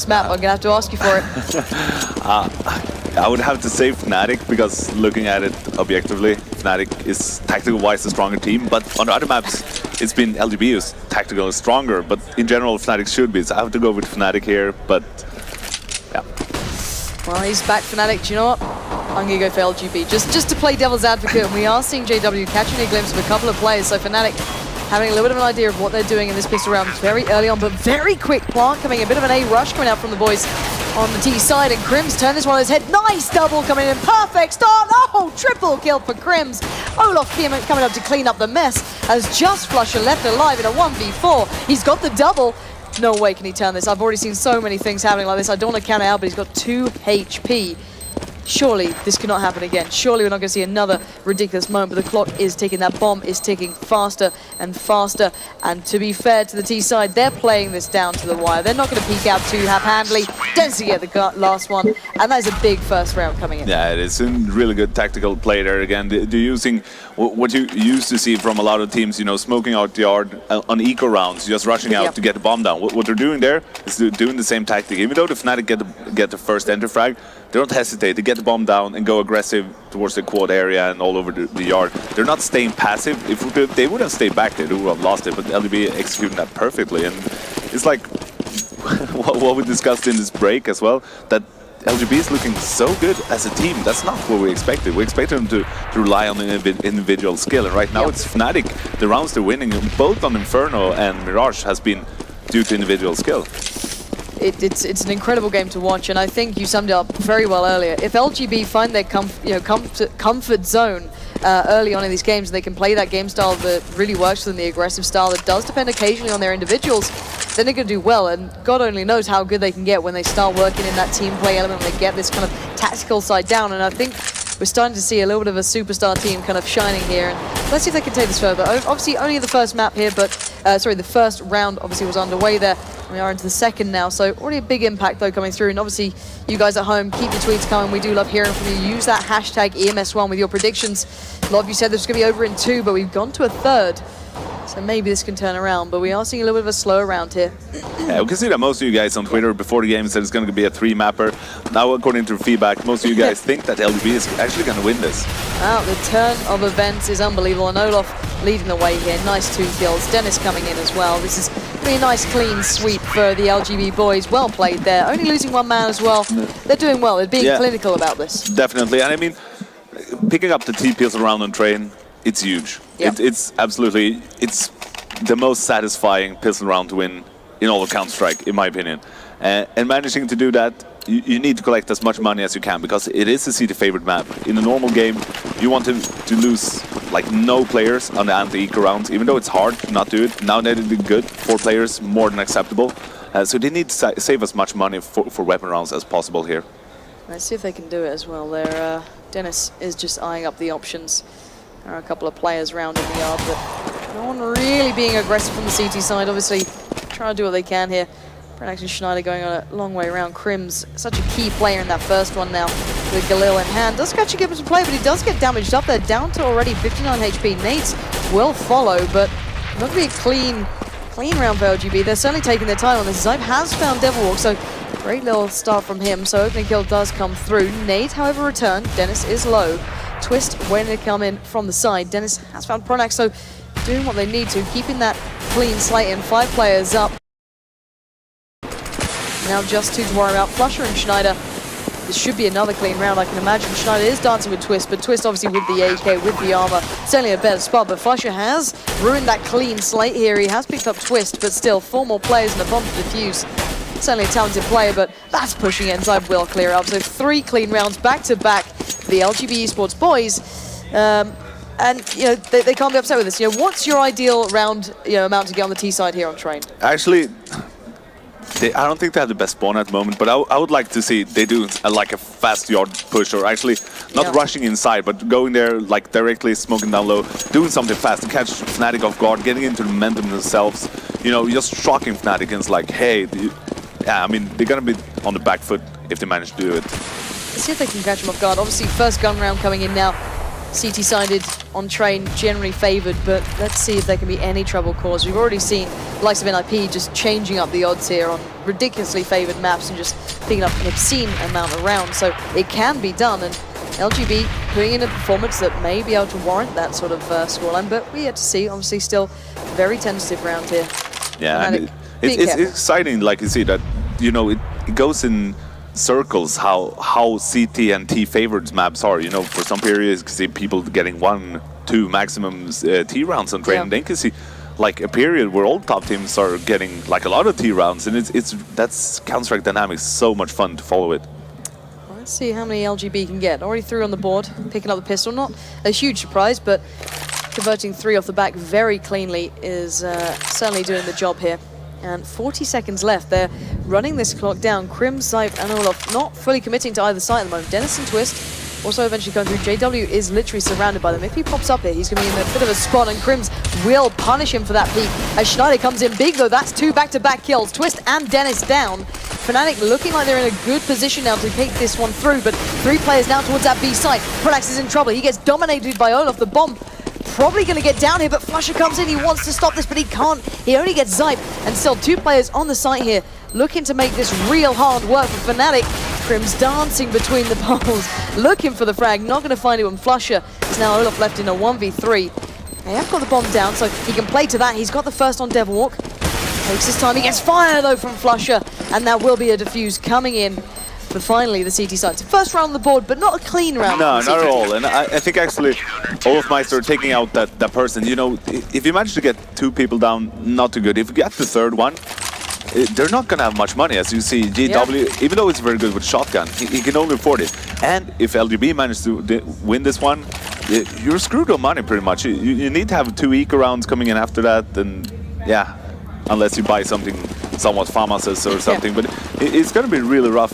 map. I'm gonna have to ask you for it. I would have to say Fnatic, because looking at it objectively, Fnatic is tactical-wise a stronger team, but on the other maps, it's been LGB who's tactically stronger, but in general, Fnatic should be, so I have to go with Fnatic here, but yeah. Well, he's back Fnatic. Do you know what? I'm gonna go for LGB, just to play devil's advocate, and we are seeing JW catching a glimpse of a couple of players, so Fnatic having a little bit of an idea of what they're doing in this pistol round very early on, but very quick plant coming, a bit of an A rush coming out from the boys on the T side, and Crims turn this one on his head. Nice double coming in, perfect start. Oh, triple kill for Crims. Olaf coming up to clean up the mess as just Flusher left alive in a 1v4. He's got the double. No way can he turn this. I've already seen so many things happening like this. I don't want to count it out, but he's got 2 HP. Surely this cannot happen again. Surely we're not going to see another ridiculous moment, but the clock is ticking. That bomb is ticking faster and faster. And to be fair to the T side, they're playing this down to the wire. They're not going to peek out too half-handedly. Dennis to get the last one, and that is a big first round coming in. Yeah, it is a really good tactical play there. Again, they're using what you used to see from a lot of teams, you know, smoking out the yard on eco rounds, just rushing out to get the bomb down. What they're doing there is doing the same tactic. Even though the Fnatic get the first enter frag, they don't hesitate to get the bomb down and go aggressive towards the quad area and all over the yard. They're not staying passive. If they would have stayed back there, they would have lost it, but LGB executing that perfectly. And it's like what we discussed in this break as well, that LGB is looking so good as a team. That's not what we expected. We expected them to rely on individual skill, and right now it's Fnatic. The rounds they're winning, both on Inferno and Mirage, has been due to individual skill. It's an incredible game to watch, and I think you summed it up very well earlier. If LGB find their comfort zone early on in these games, and they can play that game style that really works for them, the aggressive style that does depend occasionally on their individuals, then they're going to do well. And God only knows how good they can get when they start working in that team play element, when they get this kind of tactical side down. And I think we're starting to see a little bit of a superstar team kind of shining here. And let's see if they can take this further. Obviously, only the first map here, but sorry, the first round obviously was underway there. We are into the second now, so already a big impact though coming through. And obviously, you guys at home, keep your tweets coming. We do love hearing from you. Use that hashtag EMS1 with your predictions. A lot of you said this was going to be over in 2, but we've gone to a 3rd. So maybe this can turn around, but we are seeing a little bit of a slower round here. Yeah, we can see that most of you guys on Twitter before the game said it's going to be a 3-mapper. Now, according to feedback, most of you guys think that LGB is actually going to win this. Wow, the turn of events is unbelievable, and Olaf leading the way here. Nice 2 kills. Dennis coming in as well. This is going to be a nice clean sweep for the LGB boys. Well played there. Only losing 1 man as well. They're doing well. They're being clinical about this. Definitely, and I mean, picking up the TPs around on train, it's huge. Yep. It's absolutely, it's the most satisfying pistol round to win in all of Counter-Strike, in my opinion. And managing to do that, you need to collect as much money as you can, because it is a city favorite map. In a normal game, you want to lose like no players on the anti-eco rounds, even though it's hard to not do it. Now they did good, 4 players, more than acceptable. So they need to save as much money for weapon rounds as possible here. Let's see if they can do it as well. There, Dennis is just eyeing up the options. There are a couple of players around in the yard, but no one really being aggressive from the CT side. Obviously, trying to do what they can here. Prenax and Schneider going on a long way around. Crims, such a key player in that first one now, with Galil in hand. Does actually give him some play, but he does get damaged up there, down to already 59 HP. Nades will follow, but not going to be a clean round for LGB. They're certainly taking their time on this. Zybe has found Devil Walk, so great little start from him. So opening kill does come through. Nade, however, returned. Dennis is low. Twist when they come in from the side. Dennis has found Pronax, so doing what they need to, keeping that clean slate in. 5 players up. Now just 2 to worry about. Flusher and Schneider. This should be another clean round, I can imagine. Schneider is dancing with Twist, but Twist obviously with the AK, with the armor, certainly a better spot. But Flusher has ruined that clean slate here. He has picked up Twist, but still 4 more players and a bomb to defuse. Certainly a talented player, but that's pushing it, and Zybe will clear up. So 3 clean rounds back to back for the LGB eSports boys. And you know, they can't be upset with this. You know, what's your ideal round amount to get on the T side here on train? Actually, I don't think they have the best spawn at the moment, but I would like to see they do like a fast yard push, or actually not rushing inside, but going there like directly, smoking down low, doing something fast to catch Fnatic off guard, getting into the momentum themselves. You know, just shocking Fnatic, and it's like, hey, yeah, I mean, they're gonna be on the back foot if they manage to do it. Let's see if they can catch him off guard. Obviously, first gun round coming in now. CT-sided on Train generally favoured, but let's see if there can be any trouble caused. We've already seen the likes of NIP just changing up the odds here on ridiculously favoured maps and just picking up an obscene amount of rounds. So it can be done, and LGB putting in a performance that may be able to warrant that sort of scoreline, but we yet to see. Obviously still very tentative round here. Yeah, and it's exciting, like you see, that, you know, it goes in circles how CT and T favored maps are. You know, for some periods you can see people getting 1, 2 maximum T rounds on Train, and then you can see like a period where all top teams are getting like a lot of T rounds, and that's Counter-Strike dynamics. So much fun to follow it. Let's see how many LGB can get. Already 3 on the board, picking up the pistol. Not a huge surprise, but converting 3 off the back very cleanly is certainly doing the job here. And 40 seconds left. They're running this clock down. Krim, Zype, and Olof not fully committing to either side at the moment. Dennis and Twist also eventually going through. JW is literally surrounded by them. If he pops up here, he's going to be in a bit of a spot, and Krims will punish him for that peak. As Schneider comes in big, though, that's 2 back-to-back kills. Twist and Dennis down. Fnatic looking like they're in a good position now to take this one through, but 3 players now towards that B side. Pronax is in trouble. He gets dominated by Olof. The bomb probably going to get down here, but Flusher comes in. He wants to stop this, but he can't. He only gets Zype, and still 2 players on the site here looking to make this real hard work for Fnatic. Krim's dancing between the poles, looking for the frag, not going to find it when Flusher is now Olof left in a 1v3. They have got the bomb down, so he can play to that. He's got the first on Devilwalk. Takes his time. He gets fire, though, from Flusher, and that will be a defuse coming in for finally the CT side. It's the first round on the board, but not a clean round. No, not at all. And I think actually Olofmeister taking out that person, you know, if you manage to get 2 people down, not too good. If you get the 3rd one, they're not going to have much money. As you see, GW, even though it's very good with shotgun, he can only afford it. And if LGB manages to win this one, you're screwed on money pretty much. You need to have 2 eco rounds coming in after that, and yeah, unless you buy something somewhat famous or something. But it's going to be really rough,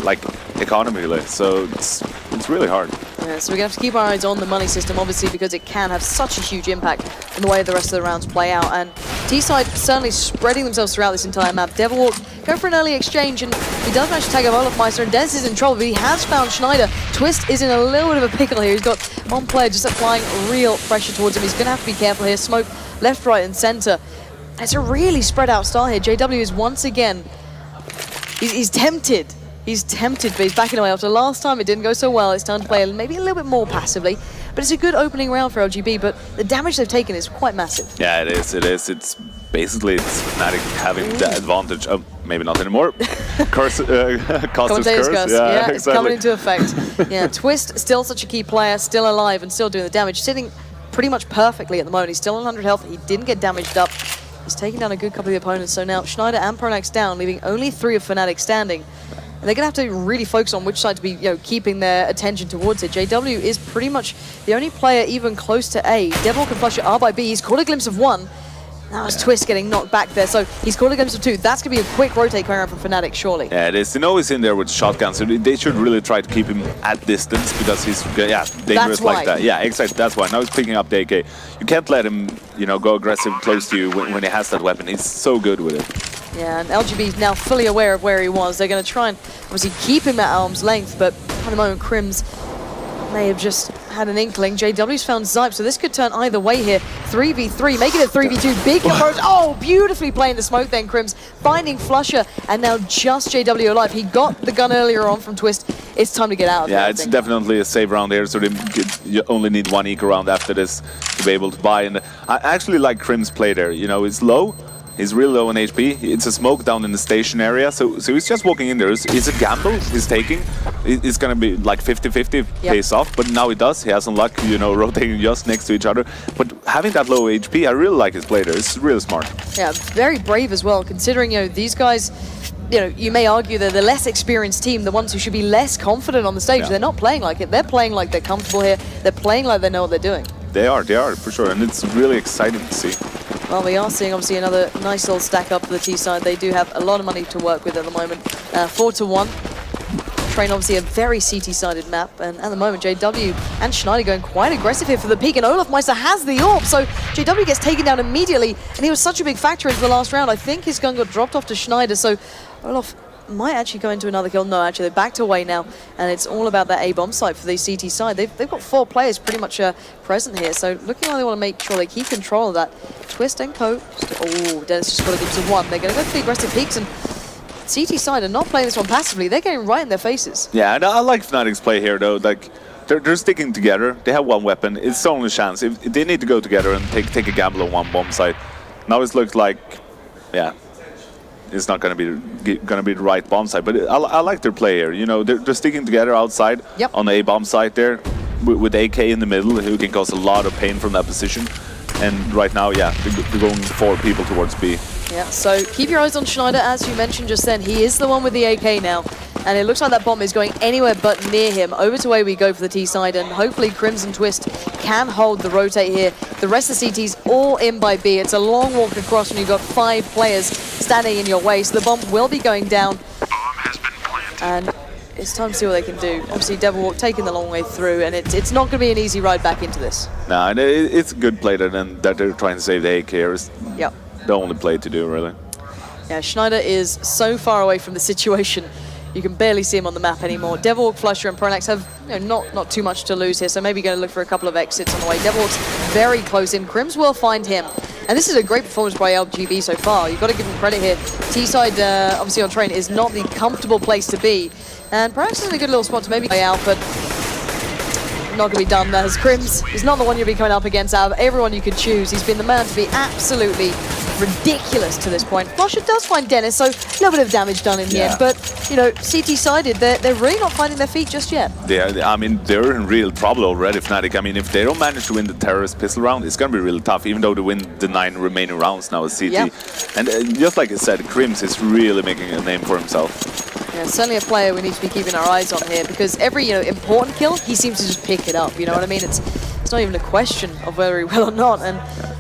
like economically, so it's really hard. Yeah, so we're going to have to keep our eyes on the money system, obviously, because it can have such a huge impact on the way the rest of the rounds play out. And T-side certainly spreading themselves throughout this entire map. Devilwalk going for an early exchange, and he does manage to tag up Olofmeister, and Dennis is in trouble, but he has found Schneider. Twist is in a little bit of a pickle here. He's got one player just applying real pressure towards him. He's going to have to be careful here. Smoke left, right, and center. It's a really spread out start here. JW is once again, he's tempted. He's tempted, but he's backing away. After last time it didn't go so well, it's time to play maybe a little bit more passively. But it's a good opening round for LGB, but the damage they've taken is quite massive. Yeah, it is. It's basically Fnatic having the advantage. Maybe not anymore. Curse, cost is curse. Yeah, it's coming into effect. Yeah, Twist, still such a key player, still alive and still doing the damage. Sitting pretty much perfectly at the moment. He's still on 100 health. He didn't get damaged up. He's taking down a good couple of the opponents. So now Schneider and Pronax down, leaving only 3 of Fnatic standing. And they're going to have to really focus on which side to be, keeping their attention towards it. JW is pretty much the only player even close to A. Devilwalk and Flusher are by B. He's caught a glimpse of 1. That was Twist getting knocked back there. So he's caught a glimpse of 2. That's going to be a quick rotate going around from Fnatic, surely. Yeah, it is. They know he's in there with shotguns, so they should really try to keep him at distance because he's, dangerous like that. Yeah, exactly. That's why. Now he's picking up the AK. You can't let him, go aggressive close to you when he has that weapon. He's so good with it. Yeah, and LGB is now fully aware of where he was. They're going to try and obviously keep him at arm's length, but at the moment, Krims may have just had an inkling. JW's found Zype, so this could turn either way here. 3v3, making it 3v2. Big approach. Oh, beautifully playing the smoke then, Krims. Finding Flusher, and now just JW alive. He got the gun earlier on from Twist. It's time to get out of there. Yeah, it's definitely a save round here, so you only need 1 eco round after this to be able to buy. And I actually like Krims' play there. It's low. He's real low on HP. It's a smoke down in the station area, so he's just walking in there. It's a gamble he's taking. It's going to be like 50-50 pays off, but now he does. He has some luck, rotating just next to each other. But having that low HP, I really like his play there. It's really smart. Yeah, very brave as well, considering, these guys, you may argue they're the less experienced team, the ones who should be less confident on the stage. They're not playing like it. They're playing like they're comfortable here. They're playing like they know what they're doing. They are, for sure, and it's really exciting to see. Well, we are seeing obviously another nice little stack up for the T side. They do have a lot of money to work with at the moment. 4-1. Train obviously a very CT-sided map, and at the moment JW and Schneider going quite aggressive here for the peak, and Olofmeister has the AWP, so JW gets taken down immediately, and he was such a big factor into the last round. I think his gun got dropped off to Schneider, so Olof might actually go into another kill. No, actually, they're backed away now, and it's all about that A-bomb site for the CT side. They've got 4 players pretty much present here, so looking like they want to make sure they keep control of that. Twist and Co. Oh, Dennis just got to give to 1. They're going to go for the aggressive peaks, and CT side are not playing this one passively. They're getting right in their faces. Yeah, and I like Fnatic's play here, though. Like, they're sticking together. They have 1 weapon. It's the only chance. If they need to go together and take a gamble on 1 bomb site. Now it looks like, yeah, it's not going to be the right bomb site. But I like their play here. You know, they're sticking together outside on the A bomb site there with AK in the middle, who can cause a lot of pain from that position. And right now, yeah, they're going 4 people towards B. Yeah, so keep your eyes on Schneider, as you mentioned just then. He is the one with the AK now, and it looks like that bomb is going anywhere but near him. Over to where we go for the T side, and hopefully Crimson Twist can hold the rotate here. The rest of the CT's all in by B. It's a long walk across when you've got 5 players standing in your way, so the bomb will be going down. Bomb has been planted. And it's time to see what they can do. Obviously, Devil Walk taking the long way through, and it's not going to be an easy ride back into this. Nah, it's a good play that they're trying to save the AK here. It's the only play to do, really. Yeah, Schneider is so far away from the situation. You can barely see him on the map anymore. Devil Walk, Flusher, and Pronax have not too much to lose here, so maybe going to look for a couple of exits on the way. Devil Walk's very close in. Crims will find him. And this is a great performance by LGB so far. You've got to give him credit here. T-side, obviously on train, is not the comfortable place to be. And Pronax is in a good little spot to maybe play out, but not going to be done there. As Crims is not the one you'll be coming up against out of everyone you could choose. He's been the man to be absolutely ridiculous to this point. Flusher does find Dennis, so a little bit of damage done in the end. But, you know, CT-sided, they're really not finding their feet just yet. Yeah, I mean, they're in real trouble already, Fnatic. I mean, if they don't manage to win the terrorist pistol round, it's going to be really tough, even though they win the 9 remaining rounds now as CT. Yeah. And just like I said, Crims is really making a name for himself. Yeah, certainly a player we need to be keeping our eyes on here, because every important kill, he seems to just pick it up. You know what I mean? It's not even a question of whether he will or not. And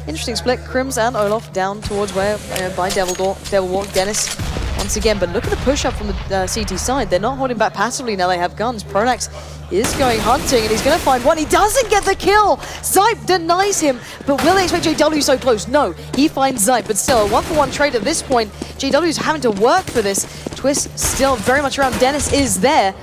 interesting split, Crims and Olaf down towards where by Devil Walk, Dennis once again. But look at the push up from the CT side. They're not holding back passively now. They have guns. Pronax is going hunting, and he's going to find one. He doesn't get the kill. Zype denies him, but will they expect JW so close? No, he finds Zype, but still a 1-for-1 trade at this point. JW's having to work for this. Twist still very much around. Dennis is there.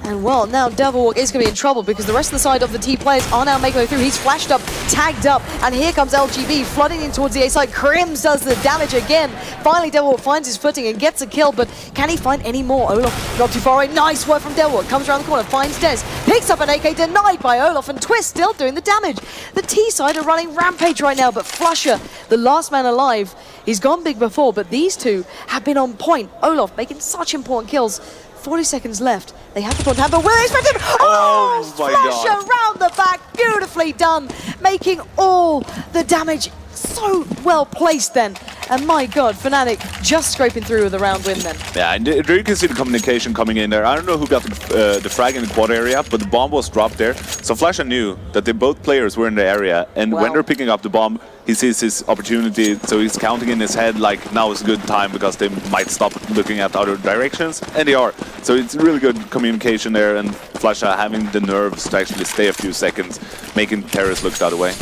And well, now Devil Walk is going to be in trouble, because the rest of the side of the T players are now making their way through. He's flashed up, tagged up, and here comes LGB flooding in towards the A side. Crims does the damage again. Finally, Devil Walk finds his footing and gets a kill, but can he find any more? Olaf not too far away. Nice work from Devil Walk. Comes around the corner, finds Des, picks up an AK, denied by Olaf, and Twist still doing the damage. The T side are running rampage right now, but Flusher, the last man alive, he's gone big before, but these two have been on point. Olaf making such important kills. 40 seconds left. They have to put down, but will they expect him? Oh, Flasher round the back, beautifully done, making all the damage. So well placed then. And my God, Fnatic just scraping through with a round win then. Yeah, and there you can see the communication coming in there. I don't know who got the frag in the quad area, but the bomb was dropped there. So Flasher knew that both players were in the area, and when they're picking up the bomb, he sees his opportunity, so he's counting in his head like now is a good time, because they might stop looking at other directions, and they are. So it's really good communication there, and Flasher having the nerves to actually stay a few seconds, making terrorists look the other way.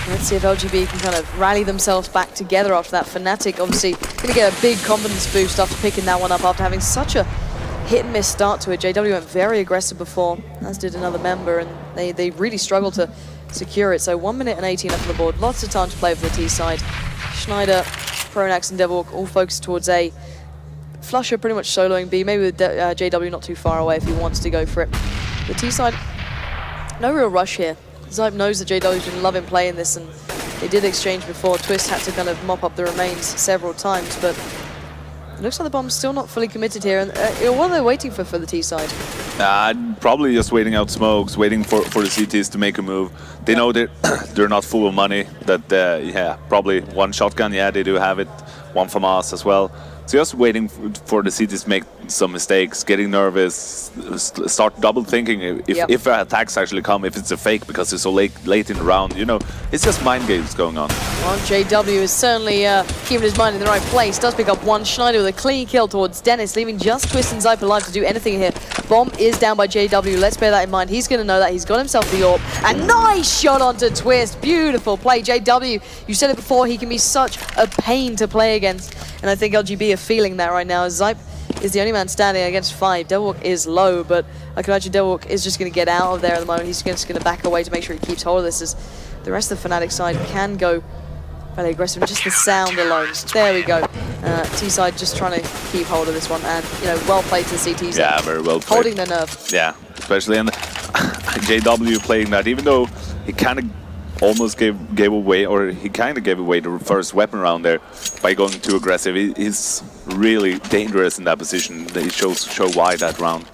Let's see if LGB can kind of rally themselves back together after that. Fnatic obviously going to get a big confidence boost after picking that one up after having such a hit-and-miss start to it. JW went very aggressive before, as did another member, and they really struggled to secure it. So 1 minute and 18 up on the board. Lots of time to play for the T side. Schneider, Pronax, and Devil Walk all focused towards A. Flusher pretty much soloing B, maybe with JW not too far away if he wants to go for it. The T side, no real rush here. Zype knows that JW's been loving playing this, and they did exchange before. Twist had to kind of mop up the remains several times, but it looks like the bomb's still not fully committed here. And what are they waiting for the T side? Probably just waiting out smokes, waiting for the CTs to make a move. They know they're not full of money. That yeah, probably one shotgun. Yeah, they do have it. One from us as well. So just waiting for the CTs to make some mistakes, getting nervous, start double thinking if attacks actually come, if it's a fake because it's so late in the round. You know, it's just mind games going on. Well, JW is certainly keeping his mind in the right place. Does pick up one. Schneider with a clean kill towards Dennis, leaving just Twist and Zype alive to do anything here. Bomb is down by JW. Let's bear that in mind. He's going to know that. He's got himself the AWP. A nice shot onto Twist. Beautiful play. JW, you said it before, he can be such a pain to play against. And I think LGB are feeling that right now. Zype is the only man standing against 5. Devilwalk is low, but I can imagine Devilwalk is just going to get out of there at the moment. He's just going to back away to make sure he keeps hold of this, as the rest of the Fnatic side can go fairly aggressive. Just the sound alone. There we go. T-side just trying to keep hold of this one, and well played to the CT side. Yeah, very well played. Holding their nerve. Yeah, especially in JW playing that, even though he kind of almost gave away, or he kind of gave away the first weapon round there by going too aggressive. He's really dangerous in that position. He show why that round.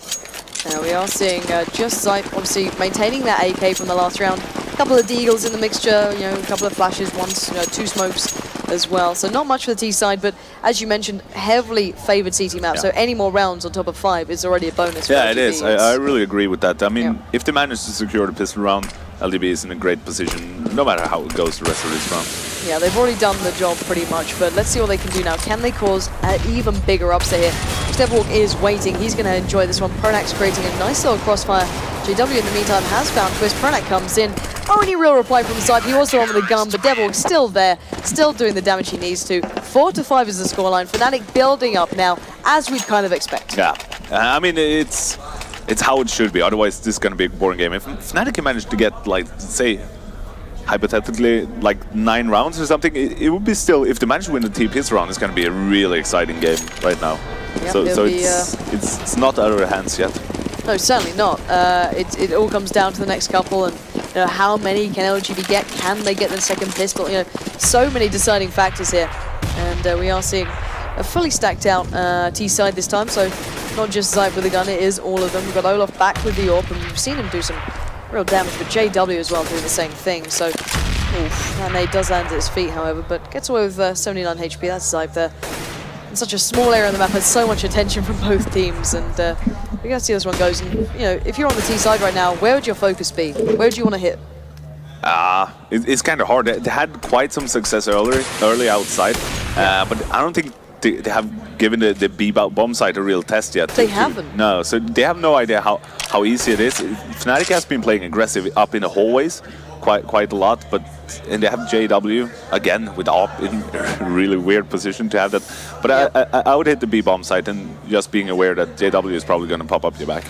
We are seeing just Zype obviously maintaining that AK from the last round. A couple of deagles in the mixture, a couple of flashes, once, 2 smokes as well. So not much for the T side, but as you mentioned, heavily favored CT map. So any more rounds on top of 5 is already a bonus. Yeah, it is. I really agree with that. I mean, if they manage to secure the pistol round, LGB is in a great position, no matter how it goes the rest of this round. Yeah, they've already done the job pretty much, but let's see what they can do now. Can they cause an even bigger upset here? Devilwalk is waiting. He's going to enjoy this one. Pronak's creating a nice little crossfire. JW in the meantime has found Twist. Pronak comes in. Only real reply from the side. He was the one with the gun, but Devilwalk's still there, still doing the damage he needs to. 4-5 is the scoreline. Fnatic building up now, as we'd kind of expect. Yeah, I mean, it's how it should be. Otherwise, this is going to be a boring game. If Fnatic can manage to get, like, say, hypothetically, like 9 rounds or something, it would be still, if they manage to win the TPS round, it's going to be a really exciting game right now. Yep, so it's not out of our hands yet. No, certainly not. It all comes down to the next couple, and how many can LGB get? Can they get the second pistol? So many deciding factors here, and we are seeing a fully stacked out T side this time. So not just Zype with the gun, it is all of them. We've got Olaf back with the AWP, and we've seen him do some real damage, but JW as well doing the same thing. So that nade does land at his feet, however, but gets away with 79 HP. That's Zype there. In such a small area on the map, has so much attention from both teams, and we're going to see how this one goes. And if you're on the T side right now, where would your focus be? Where would you want to hit? It's kind of hard. They had quite some success early outside, but I don't think they have given the B bomb site a real test yet. They haven't. No, so they have no idea how easy it is. Fnatic has been playing aggressive up in the hallways quite a lot, and they have JW again with AWP in a really weird position to have that. But I would hit the B bomb site, and just being aware that JW is probably going to pop up your back.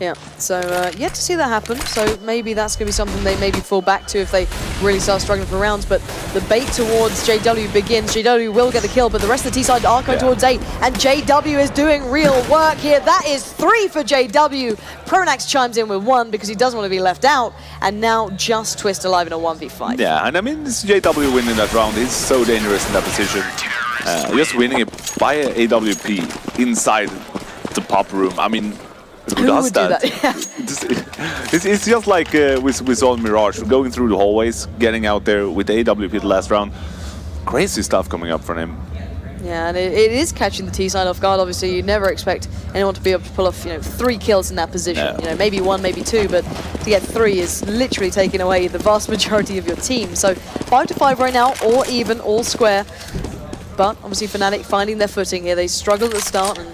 Yeah, so yet to see that happen, so maybe that's going to be something they maybe fall back to if they really start struggling for rounds, but the bait towards JW begins. JW will get the kill, but the rest of the T-side are going towards A, and JW is doing real work here. That is 3 for JW. Pronax chimes in with 1 because he doesn't want to be left out, and now just Twist alive in a 1v5. Yeah, and I mean, this JW winning that round. He's so dangerous in that position. Just winning it by a AWP inside the pop room. I mean, who does that? It's just like we saw in Mirage, going through the hallways, getting out there with the AWP the last round. Crazy stuff coming up from him. Yeah, and it is catching the T side off guard. Obviously, you never expect anyone to be able to pull off 3 kills in that position. Maybe 1, maybe 2, but to get 3 is literally taking away the vast majority of your team. So 5-5 right now, all even, all square. But obviously Fnatic finding their footing here. They struggled at the start, and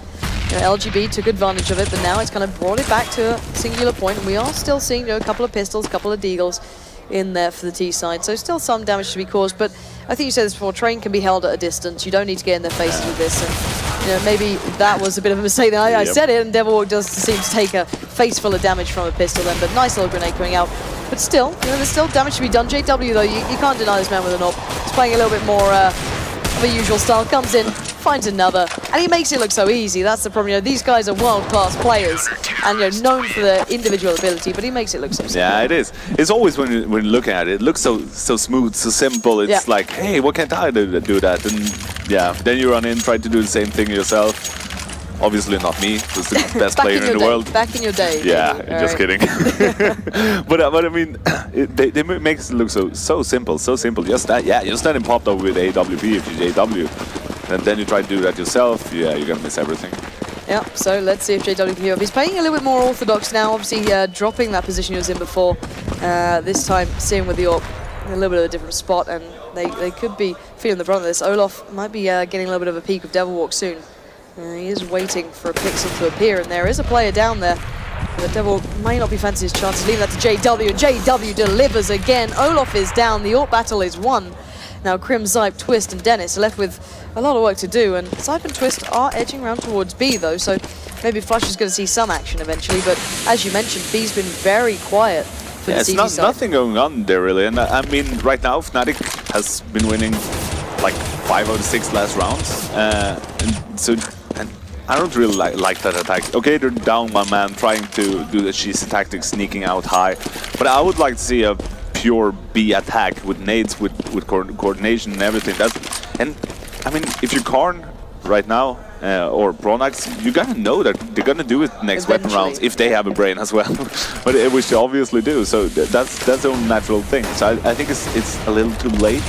LGB took advantage of it, but now it's kind of brought it back to a singular point, and we are still seeing a couple of pistols, a couple of deagles in there for the T side, so still some damage to be caused. But I think you said this before, Train can be held at a distance. You don't need to get in their faces with this, and maybe that was a bit of a mistake. I said it, and Devilwalk does seem to take a face full of damage from a pistol then, but nice little grenade coming out. But still, there's still damage to be done. JW though, you can't deny this man with an AWP. He's playing a little bit more of a usual style, comes in, finds another, and he makes it look so easy. That's the problem. These guys are world-class players, and known for their individual ability, but he makes it look so simple. Yeah, it is. It's always when you're looking at it, it looks so smooth, so simple. It's like, hey, what can't I do that? And then you run in, try to do the same thing yourself. Obviously not me, who's the best player in the world. Back in your day. Yeah, just kidding. but I mean, they make it look so simple, so simple. Just that, you're standing popped up with AWP if you're JW, and then you try to do that yourself. Yeah, you're gonna miss everything. Yeah, so let's see if JW can heal. He's playing a little bit more orthodox now, obviously dropping that position he was in before. This time, seeing with the AWP in a little bit of a different spot, and they could be feeling the brunt of this. Olaf might be getting a little bit of a peek of Devilwalk soon. He is waiting for a pixel to appear, and there is a player down there. The Devil may not be fancy his chances. Leaving that to JW. JW delivers again. Olaf is down. The AWP battle is won. Now Krim, Zype, Twist, and Dennis are left with a lot of work to do, and Zype and Twist are edging around towards B though, so maybe Flush is going to see some action eventually, but as you mentioned, B's been very quiet for the CT it's side. nothing going on there really, and I mean right now Fnatic has been winning like 5 out of 6 last rounds, and I don't really like that attack. Okay, they're down one man trying to do the cheesy tactic, sneaking out high, but I would like to see a pure B attack with nades, with coordination and everything. And I mean, if you're Karn right now, or Pronax, you gotta know that they're gonna do it next weapon rounds if they have a brain as well, but which they obviously do. So that's the only natural thing. So I think it's a little too late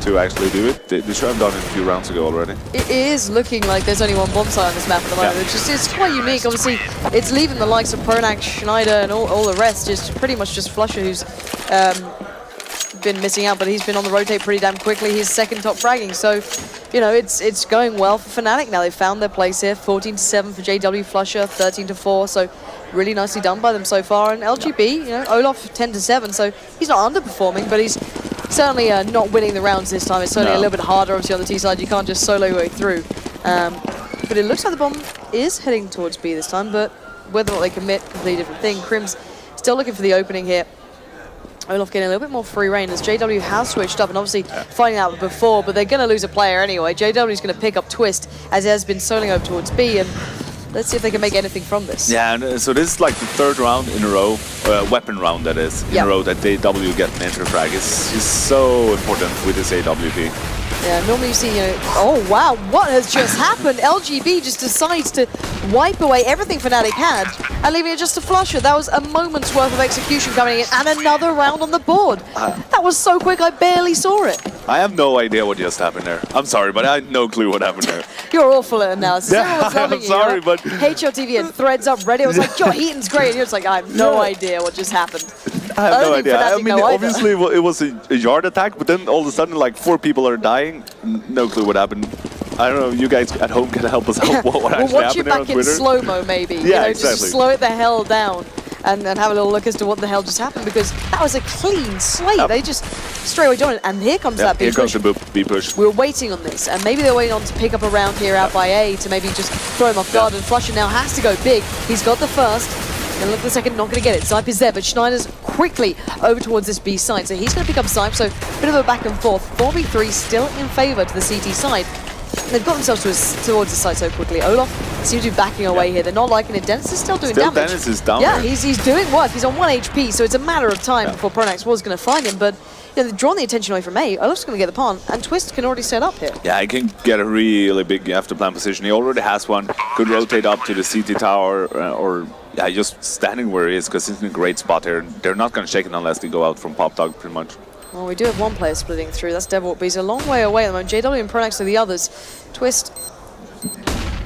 to actually do it. They should have done it a few rounds ago already. It is looking like there's only one bomb site on this map at the moment, which is quite unique. Obviously, it's leaving the likes of Pronax, Schneider, and all the rest just pretty much just Flusher, who's been missing out, but he's been on the rotate pretty damn quickly. He's second top fragging, so you know it's going well for Fnatic now. They've found their place here. 14-7 for JW, Flusher 13-4, so really nicely done by them so far. And LGB, you know, Olaf 10-7, so he's not underperforming, but he's certainly not winning the rounds this time. It's certainly a little bit harder, obviously, on the T side. You can't just solo your way through. But it looks like the bomb is heading towards B this time, but whether or not they commit, completely different thing. Crim's still looking for the opening here. Olaf getting a little bit more free reign as JW has switched up, and obviously finding out before, but they're going to lose a player anyway. JW is going to pick up Twist as he has been soloing over towards B, and let's see if they can make anything from this. Yeah, and so this is like the 3rd round in a row, weapon round that is, in a row that JW get an enter frag. It's so important with this AWP. Yeah, normally you see, you know, oh wow, what has just happened? LGB just decides to wipe away everything Fnatic had and leaving it just to Flusher. That was a moment's worth of execution coming in and another round on the board. That was so quick, I barely saw it. I have no idea what just happened there. I'm sorry, but I had no clue what happened there. You're awful at analysis. Everyone's loving I'm you, sorry, you know? but... HLTV and threads up ready. I was like, Joe Heaton's great. And you're just like, I have no idea what just happened. I have no idea. I mean, obviously it was a yard attack, but then all of a sudden, like 4 people are dying. No clue what happened. I don't know. You guys at home can help us out. What actually we'll watch it happened back there on in Twitter? slow-mo, maybe. Yeah, you know, exactly. Just slow it the hell down and have a little look as to what the hell just happened, because that was a clean slate. They just straight away doing it. And here comes that B push. Here comes the B push. We were waiting on this, and maybe they're waiting on to pick up a round here out by A to maybe just throw him off guard. And Flusher now has to go big. He's got the first. And look at the second, not going to get it. Zype is there, but Schneider's quickly over towards this B side. So he's going to pick up Zype, so a bit of a back and forth. 4v3 still in favour to the CT side. They've got themselves towards the side so quickly. Olaf seems to be backing away here. They're not liking it. Dennis is still doing damage. Dennis is down Yeah, there. he's doing work. He's on 1 HP, so it's a matter of time before Pronax was going to find him. But you know, they've drawn the attention away from A. Olaf's going to get the pawn, and Twist can already set up here. Yeah, he can get a really big after plan position. He already has one. Could rotate up to the CT tower or just standing where he is, because he's in a great spot here. They're not going to shake it unless they go out from Pop Dog, pretty much. Well, we do have one player splitting through. That's Devilwalk, but he's a long way away at the moment. JW and Pronax are the others. Twist,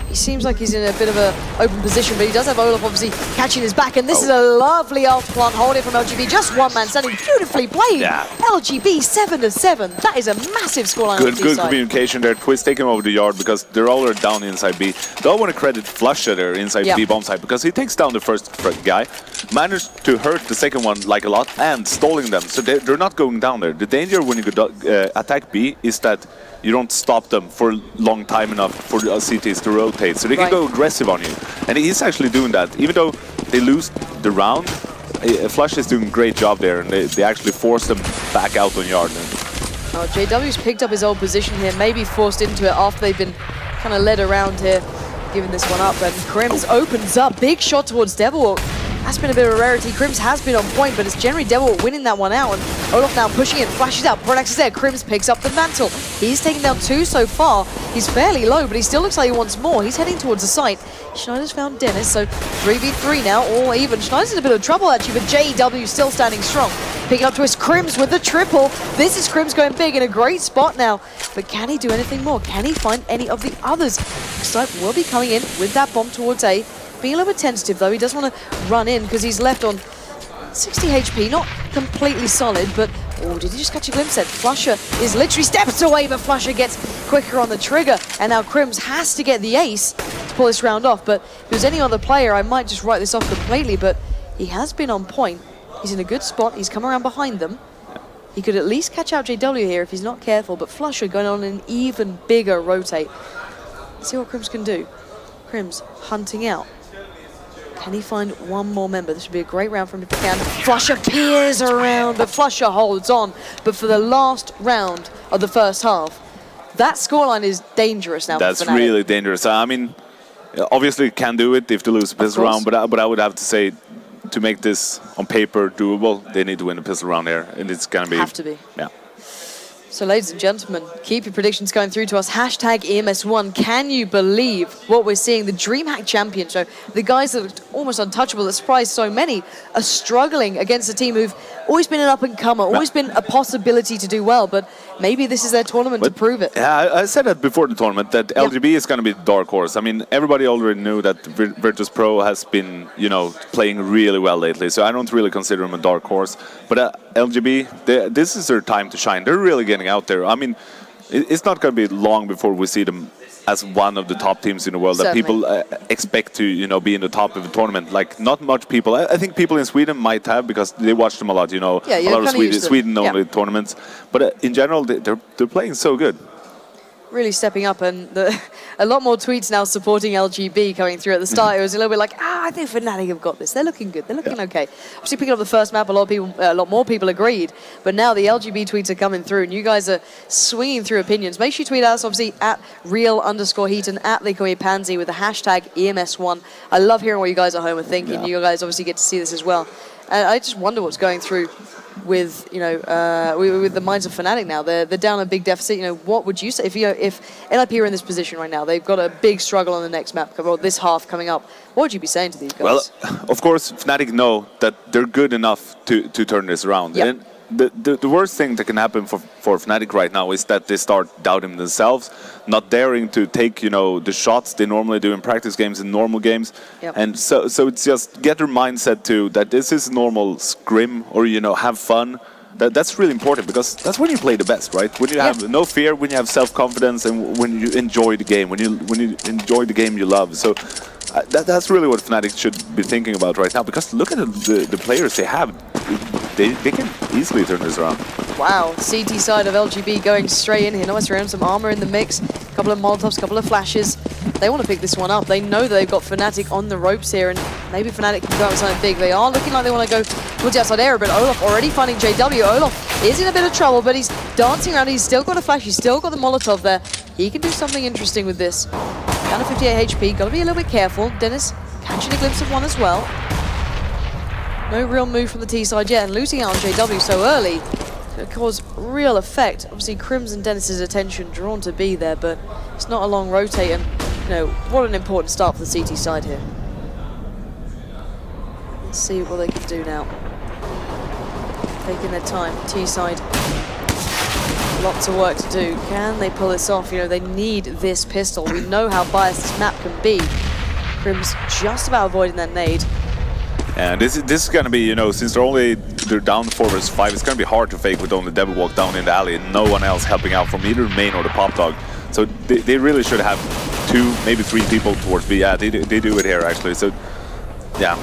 he seems like he's in a bit of a open position, but he does have Olaf obviously catching his back, and this is a lovely after plant holding from LGB. Just one man standing, beautifully played. LGB 7-7. That is a massive scoreline. Good communication there. Twist taking over the yard because they're all down inside B. Don't want to credit Flusher there inside B bomb side, because he takes down the first guy, managed to hurt the second one like a lot, and stalling them. So they're not going down there. The danger when you attack B is that you don't stop them for a long time enough for the CTs to rotate, so they can go aggressive on you. And he's actually doing that. Even though they lose the round, Flush is doing a great job there, and they actually force them back out on yard. Oh, JW's picked up his old position here, maybe forced into it after they've been kind of led around here, giving this one up. And Crims opens up, big shot towards Devilwalk. That's been a bit of a rarity. Crims has been on point, but it's generally Devilwalk winning that one out. And Olaf now pushing it, flashes out. Pronax is there. Crims picks up the mantle. He's taken down 2 so far. He's fairly low, but he still looks like he wants more. He's heading towards the site. Schneider's found Dennis, so 3v3 now, all even. Schneider's in a bit of trouble actually, but JW still standing strong. Picking up Twist, Crims with the triple. This is Crims going big in a great spot now. But can he do anything more? Can he find any of the others? Zype will be coming in with that bomb towards A. Being a little bit tentative though, he doesn't want to run in because he's left on 60 HP, not completely solid, but oh, did he just catch a glimpse at Flusher is literally steps away, but Flusher gets quicker on the trigger, and now Crims has to get the ace to pull this round off. But if there's any other player, I might just write this off completely, but he has been on point. He's in a good spot, he's come around behind them. he could at least catch out JW here if he's not careful, but Flusher going on an even bigger rotate. Let's see what Crims can do. Crims hunting out. Can he find one more member? This would be a great round for him if he can. Flusher peers around, but Flusher holds on. But for the last round of the first half, that scoreline is dangerous now. That's really dangerous. I mean, obviously can do it if they lose a pistol round, but I would have to say, to make this on paper doable, they need to win the pistol round there, and it's gonna be. Have to be. Yeah. So, ladies and gentlemen, keep your predictions going through to us. Hashtag EMS1. Can you believe what we're seeing? The DreamHack champion. So the guys that looked almost untouchable, that surprised so many, are struggling against a team who've always been an up-and-comer, always been a possibility to do well, but maybe this is their tournament to prove it. Yeah, I said that before the tournament, that LGB is going to be the dark horse. I mean, everybody already knew that Virtus Pro has been, you know, playing really well lately, so I don't really consider them a dark horse. But LGB, this is their time to shine. They're really getting out there. I mean, it's not going to be long before we see them as one of the top teams in the world. Certainly. That people expect to, you know, be in the top of the tournament. Like, not much people. I think people in Sweden might have, because they watch them a lot. You know, yeah, a lot of Sweden-only tournaments. But in general, they're playing so good. Really stepping up, and a lot more tweets now supporting LGB coming through. At the start, it was a little bit like, I think Fnatic have got this. They're looking good. They're looking okay. Obviously, picking up the first map, a lot more people agreed. But now the LGB tweets are coming through, and you guys are swinging through opinions. Make sure you tweet us, obviously, at real_Heaton, at Pansy with the hashtag EMS1. I love hearing what you guys at home are thinking. Yeah. You guys obviously get to see this as well. And I just wonder what's going through with, you know, with the minds of Fnatic now. They're down a big deficit. You know, what would you say if NIP are in this position right now? They've got a big struggle on the next map, or this half coming up. What would you be saying to these guys? Well, of course, Fnatic know that they're good enough to turn this around. Yep. And the worst thing that can happen for Fnatic right now is that they start doubting themselves, not daring to take, you know, the shots they normally do in practice games, in normal games. Yep. And so it's just get their mindset to that this is normal scrim, or, you know, have fun. That's really important, because that's when you play the best, right? When you have no fear, when you have self-confidence, and when you enjoy the game, when you enjoy the game you love. So that's really what Fnatic should be thinking about right now, because look at the players they have. They can easily turn this around. Wow, CT side of LGB going straight in here. Nice round, some armor in the mix, a couple of Molotovs, a couple of flashes. They want to pick this one up. They know that they've got Fnatic on the ropes here, and maybe Fnatic can go out with something big. They are looking like they want to go towards the outside area, but Olof already finding JW. Olof is in a bit of trouble, but he's dancing around. He's still got a flash. He's still got the Molotov there. He can do something interesting with this. Down to 58 HP. Got to be a little bit careful. Dennis catching a glimpse of one as well. No real move from the T side yet, and losing out on JW so early could cause real effect. Obviously, Crims and Dennis's attention drawn to B there, but it's not a long rotate, and you know, what an important start for the CT side here. Let's see what they can do now. Taking their time. T side, lots of work to do. Can they pull this off? You know, they need this pistol. We know how biased this map can be. Crims just about avoiding that nade. And this is going to be, you know, since they're down 4 versus 5, it's going to be hard to fake with only Devil Walk down in the alley and no one else helping out from either main or the pop dog. So they really should have 2, maybe 3 people towards B. Yeah, they do it here actually. So yeah.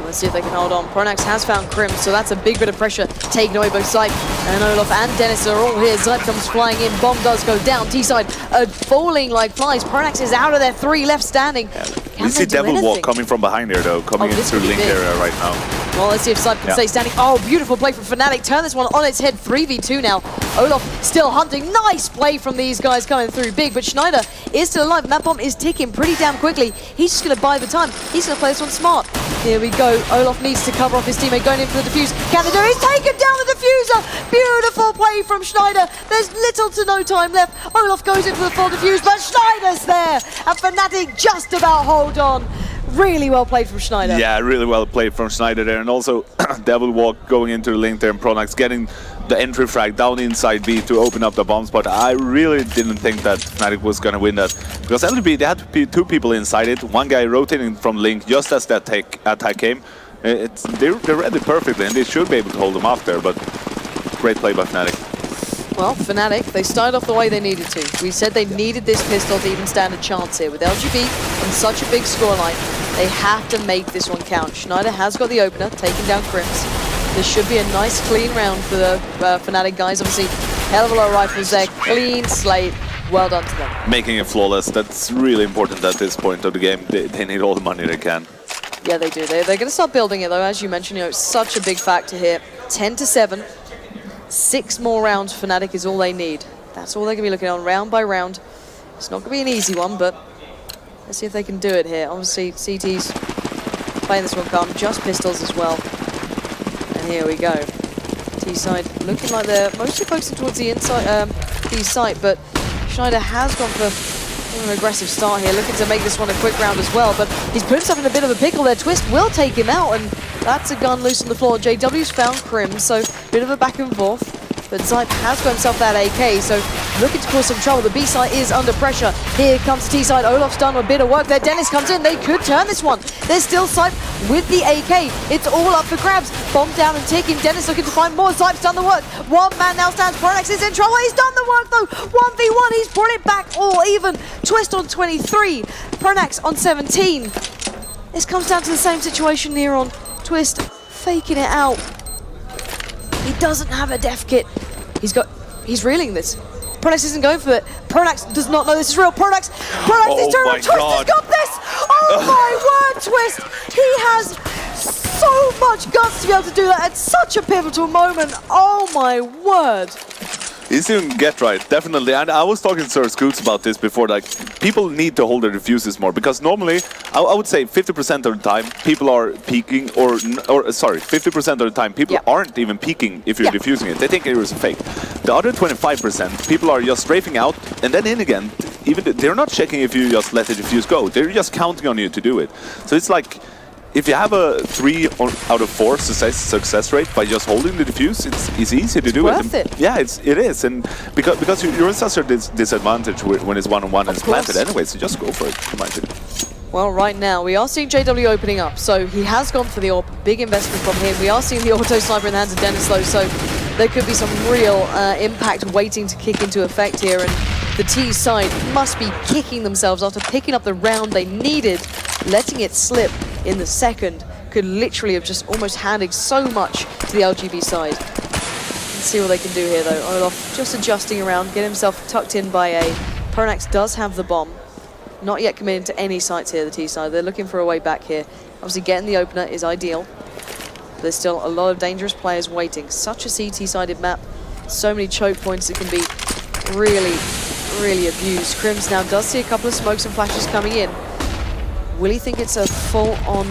Let's see if they can hold on. Pronax has found Crims, so that's a big bit of pressure taken away by Zype. And Olof and Dennis are all here. Zype comes flying in. Bomb does go down. T-side falling like flies. Pronax is out of there. 3 left standing. We see Devil Walk coming from behind there, though, coming in through Link area right now. Well, let's see if Zype can stay standing. Oh, beautiful play from Fnatic. Turn this one on its head. 3v2 now. Olof still hunting. Nice play from these guys coming through big, but Schneider is still alive. And that bomb is ticking pretty damn quickly. He's just going to buy the time. He's going to play this one smart. Here we go. Olof needs to cover off his teammate going in for the defuse. Can they do it? He's taken down the diffuser. Beautiful play from Schneider. There's little to no time left. Olof goes in for the full defuse, but Schneider's there. And Fnatic just about hold on. Really well played from Schneider. Yeah, really well played from Schneider there. And also Devil Walk going into the link there, and Pronax getting the entry frag down inside B to open up the bomb spot. I really didn't think that Fnatic was going to win that, because LGB, they had to be 2 people inside it. One guy rotating from link just as that attack came. They're read it perfectly, and they should be able to hold them off there, but great play by Fnatic. Well, Fnatic, they started off the way they needed to. We said they needed this pistol to even stand a chance here. With LGB and such a big scoreline, they have to make this one count. Schneider has got the opener, taking down Crims. This should be a nice clean round for the Fnatic guys. Obviously, hell of a lot of rifles there. Clean slate. Well done to them. Making it flawless, that's really important at this point of the game. They need all the money they can. Yeah, they do. They're going to start building it, though. As you mentioned, you know, it's such a big factor here. 10-7. 6 more rounds for Fnatic is all they need. That's all they're going to be looking on round by round. It's not going to be an easy one, but let's see if they can do it here. Obviously, CT's playing this one calm. Just pistols as well. And here we go. T-side looking like they're mostly focusing towards the inside, B site, but Schneider has gone for an aggressive start here, looking to make this one a quick round as well, but he's put himself in a bit of a pickle there. Twist will take him out, and that's a gun loose on the floor. JW's found Crim, so bit of a back and forth, but Zype has got himself that AK, so looking to cause some trouble. The B side is under pressure. Here comes T side. Olaf's done a bit of work there. Dennis comes in. They could turn this one. There's still Zype with the AK. It's all up for grabs. Bomb down and ticking. Dennis looking to find more. Zype's done the work. One man now stands. Pronax is in trouble. He's done the work though. 1v1. He's brought it back all even. Twist on 23. Pronax on 17. This comes down to the same situation here on Twist faking it out. He doesn't have a def kit. He's reeling this. Pronax isn't going for it. Pronax does not know this is real. Pronax is turning on. Twist has got this. Oh my word, Twist. He has so much guts to be able to do that at such a pivotal moment. Oh my word. He's doing get right, definitely. And I was talking to Sir Scoots about this before, like, people need to hold their diffuses more, because normally, I would say 50% of the time, people are peeking, or sorry, 50% of the time, people aren't even peeking if you're diffusing it. They think it was a fake. The other 25%, people are just strafing out, and then in again. Even they're not checking if you just let the diffuse go. They're just counting on you to do it. So it's like, if you have a 3 out of 4 success rate by just holding the diffuse, it's easy to do it. Worth it. Yeah, it is, and because you're in such a disadvantage when it's one-on-one and it's planted anyway, so just go for it, in my opinion. Well, right now, we are seeing JW opening up, so he has gone for the AWP. Big investment from him. We are seeing the auto sniper in the hands of Dennis, though, so there could be some real impact waiting to kick into effect here, and the T side must be kicking themselves after picking up the round they needed. Letting it slip in the second could literally have just almost handed so much to the LGB side. Let's see what they can do here, though. Olaf just adjusting around, get himself tucked in by A. Pronax does have the bomb. Not yet committed to any sites here, the T side. They're looking for a way back here. Obviously, getting the opener is ideal. There's still a lot of dangerous players waiting. Such a CT-sided map. So many choke points that can be really, really abused. Crims now does see a couple of smokes and flashes coming in. Will he think it's a full-on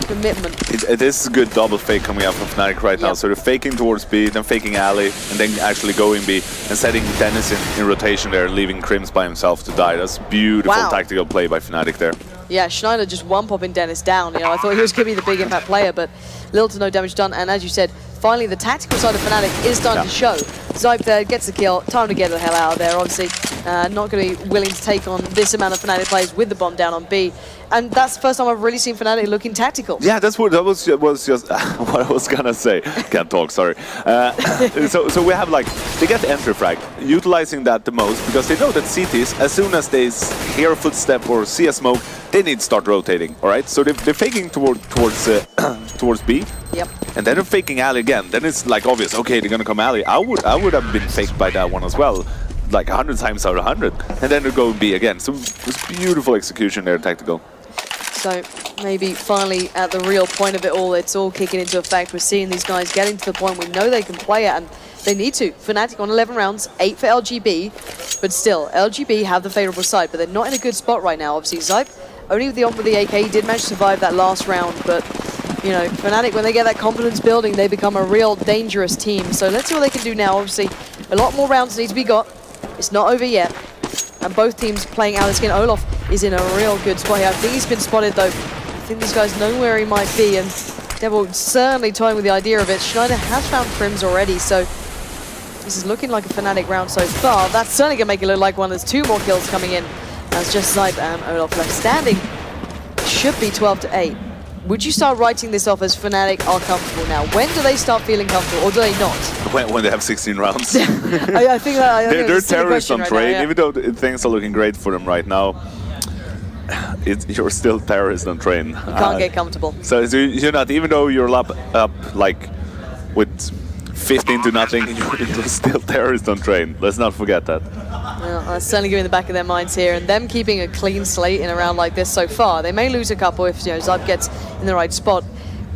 commitment? It is a good double fake coming out from Fnatic right now. So they're faking towards B, then faking alley, and then actually going B, and setting Dennis in rotation there, leaving Crims by himself to die. That's beautiful tactical play by Fnatic there. Yeah, Schneider just one-popping Dennis down. You know, I thought he was going to be the big impact player, but little to no damage done. And as you said, finally the tactical side of Fnatic is starting to show. Zype there gets the kill. Time to get the hell out of there. Obviously, not going to be willing to take on this amount of Fnatic players with the bomb down on B. And that's the first time I've really seen Fnatic looking tactical. Yeah, that was just what I was gonna say. Can't talk, sorry. So we have, like, they get the entry frag, utilizing that the most because they know that CTs, as soon as they hear a footstep or see a smoke, they need to start rotating. All right, so they're faking towards B. Yep. And then they're faking alley again. Then it's like obvious. Okay, they're gonna come alley. I would have been faked by that one as well, like 100 times out of 100. And then they're going B again. So it's beautiful execution there, tactical. So maybe finally at the real point of it all, it's all kicking into effect. We're seeing these guys getting to the point we know they can play it, and they need to. Fnatic on 11 rounds, 8 for LGB, but still, LGB have the favorable side, but they're not in a good spot right now. Obviously, Zype, only with the on with the AK, did manage to survive that last round, but you know, Fnatic, when they get that confidence building, they become a real dangerous team. So let's see what they can do now. Obviously, a lot more rounds need to be got. It's not over yet. And both teams playing out of skin. Olaf is in a real good spot here. I think he's been spotted, though. I think these guys know where he might be, and Devil certainly toying with the idea of it. Schneider has found Crims already, so this is looking like a Fnatic round so far. That's certainly going to make it look like one. There's 2 more kills coming in. That's just Zype and Olaf left standing. Should be 12-8. Would you start writing this off as Fnatic are comfortable now? When do they start feeling comfortable, or do they not? When they have 16 rounds. I think they're terrorists on right train, now, yeah. even though things are looking great for them right now. You're still terrorists on train. You can't get comfortable. So you're not, even though you're up like with 15-0, it was still terrorists on train. Let's not forget that. Well, that's certainly giving the back of their minds here, and them keeping a clean slate in a round like this so far. They may lose a couple if Zayp gets in the right spot.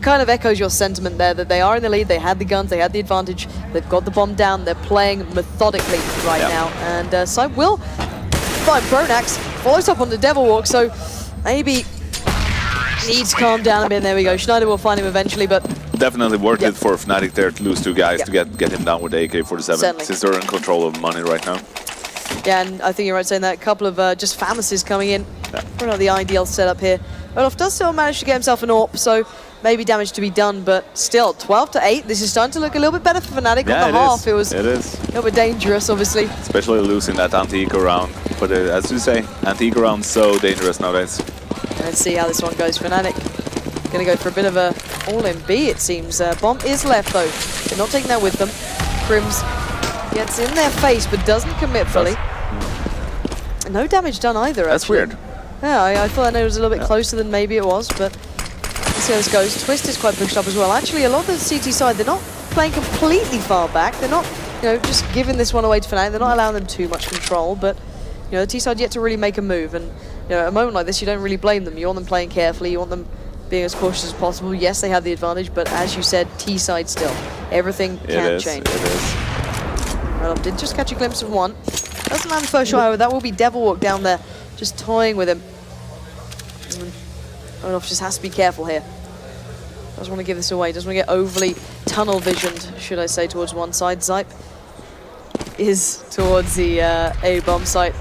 Kind of echoes your sentiment there that they are in the lead, they had the guns, they had the advantage, they've got the bomb down, they're playing methodically right now. And Zayp will find Pronax, follows up on the Devil Walk, so maybe needs to calm down a bit. There we go. Schneider will find him eventually, but definitely worth it for Fnatic there to lose 2 guys to get him down with the AK-47, since they're in control of money right now. Yeah, and I think you're right saying that. A couple of just Famaces coming in. Probably not the ideal setup here. Olaf does still manage to get himself an AWP, so maybe damage to be done, but still, 12-8. This is starting to look a little bit better for Fnatic. On the half, it was a little bit dangerous, obviously. Especially losing that anti-eco round. But as you say, anti-eco round so dangerous nowadays. Let's see how this one goes. Fnatic gonna go for a bit of a all-in B, it seems. Bomb is left, though. They're not taking that with them. Crims gets in their face, but doesn't commit fully. No damage done either, That's actually. weird. Yeah, I thought it was a little bit closer than maybe it was, but let's see how this goes. Twist is quite pushed up as well. Actually, a lot of the CT side, they're not playing completely far back. They're not, just giving this one away to Fnatic. They're not allowing them too much control, but, the T side yet to really make a move. And, at a moment like this, you don't really blame them. You want them playing carefully. You want them being as cautious as possible. Yes, they have the advantage, but as you said, T side still. Everything can change. It is. Well, did just catch a glimpse of one. Doesn't land the first shot, however. That will be Devil Walk down there, just toying with him. Olaf just has to be careful here. Doesn't want to give this away. Doesn't want to get overly tunnel visioned, should I say, towards one side. Zayp is towards the A bomb site.